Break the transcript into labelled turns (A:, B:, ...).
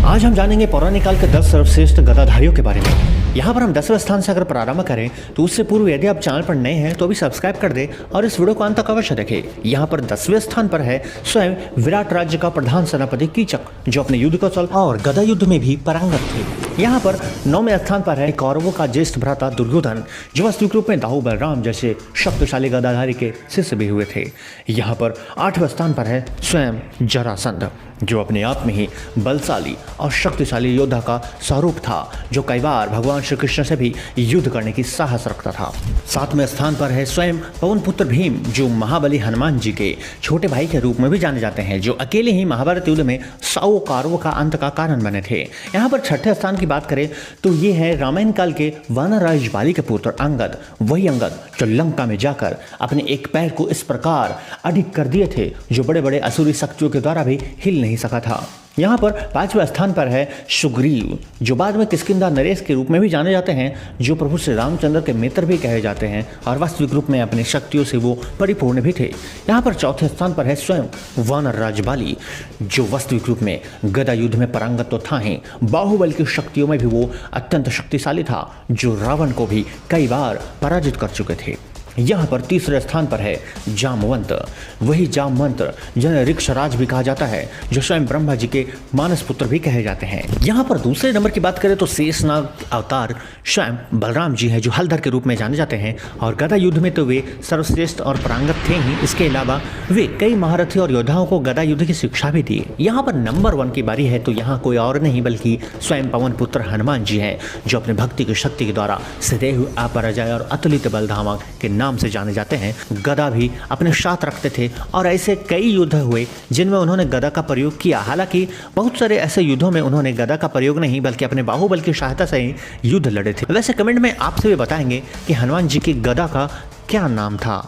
A: आज हम जानेंगे पौराणिक काल के 10 सर्वश्रेष्ठ गदाधारियों के बारे में। यहाँ पर हम 10वें स्थान से अगर प्रारंभ करें तो उससे पूर्व यदि आप चैनल पर नए हैं तो अभी सब्सक्राइब कर दें और इस वीडियो को अंत तक अवश्य देखें। यहाँ पर 10वें स्थान पर है स्वयं विराट राज्य का प्रधान सेनापति कीचक, जो अपने युद्ध कौशल और गदा युद्ध में भी पारंगत थे। यहाँ पर 9वें स्थान पर है कौरवों का ज्येष्ठ भ्राता दुर्योधन, जो वास्तविक रूप में दाऊ बलराम जैसे शक्तिशाली गदाधारी के शिष्य भी हुए थे। यहाँ पर 8वें स्थान पर है स्वयं जरासंध, जो अपने आप में ही बलशाली और शक्तिशाली योद्धा का स्वरूप था, जो कई बार भगवान श्री कृष्ण से भी युद्ध करने की साहस रखता था। 7वें स्थान पर है स्वयं पवन पुत्र भीम, जो महाबली हनुमान जी के छोटे भाई के रूप में भी जाने जाते हैं, जो अकेले ही महाभारत युद्ध में 100 कौरवों का अंत का कारण बने थे। यहाँ पर 6ठे स्थान की बात करें तो ये है रामायण काल के वानर राज बाली के पुत्र अंगद, वही अंगद जो लंका में जाकर अपने एक पैर को इस प्रकार अडिग कर दिए थे जो बड़े बड़े असुरी शक्तियों के द्वारा भी हिल नहीं सका था। यहाँ पर 5वें स्थान पर है सुग्रीव, जो बाद में किष्किंधा नरेश के रूप में भी जाने जाते हैं, जो प्रभु श्री रामचंद्र के मित्र भी कहे जाते हैं और वास्तविक रूप में अपनी शक्तियों से वो परिपूर्ण भी थे। यहाँ पर 4थे स्थान पर है स्वयं वानर राज बाली, जो वास्तविक रूप में गदा युद्ध में पारंगत तो था ही, बाहुबल की शक्तियों में भी वो अत्यंत शक्तिशाली था, जो रावण को भी कई बार पराजित कर चुके थे। यहाँ पर 3रे स्थान पर है जामवंत, वही जामवंत जिन्हें ऋक्षराज भी कहा जाता है, जो स्वयं ब्रह्मा जी के मानस पुत्र भी कहे जाते हैं। यहाँ पर दूसरे नंबर की बात करें तो शेषनाग अवतार स्वयं बलराम जी हैं, जो हलधर के रूप में जाने जाते हैं और गदा युद्ध में तो वे सर्वश्रेष्ठ और पारंगत थे ही, इसके अलावा वे कई महारथी और योद्धाओं को गदा युद्ध की शिक्षा भी दी। यहाँ पर नंबर 1 की बारी है तो यहाँ कोई और नहीं बल्कि स्वयं पवन पुत्र हनुमान जी हैं, जो अपने भक्ति की शक्ति के द्वारा सदैव अपराजय और अतुलित बलधामा के नाम से जाने जाते हैं। गदा भी अपने साथ रखते थे और ऐसे कई युद्ध हुए जिनमें उन्होंने गदा का प्रयोग किया। हालांकि बहुत सारे ऐसे युद्धों में उन्होंने गदा का प्रयोग नहीं बल्कि अपने बाहुबल की सहायता से ही युद्ध लड़े थे। वैसे कमेंट में आपसे भी बताएंगे कि हनुमान जी की गदा का क्या नाम था।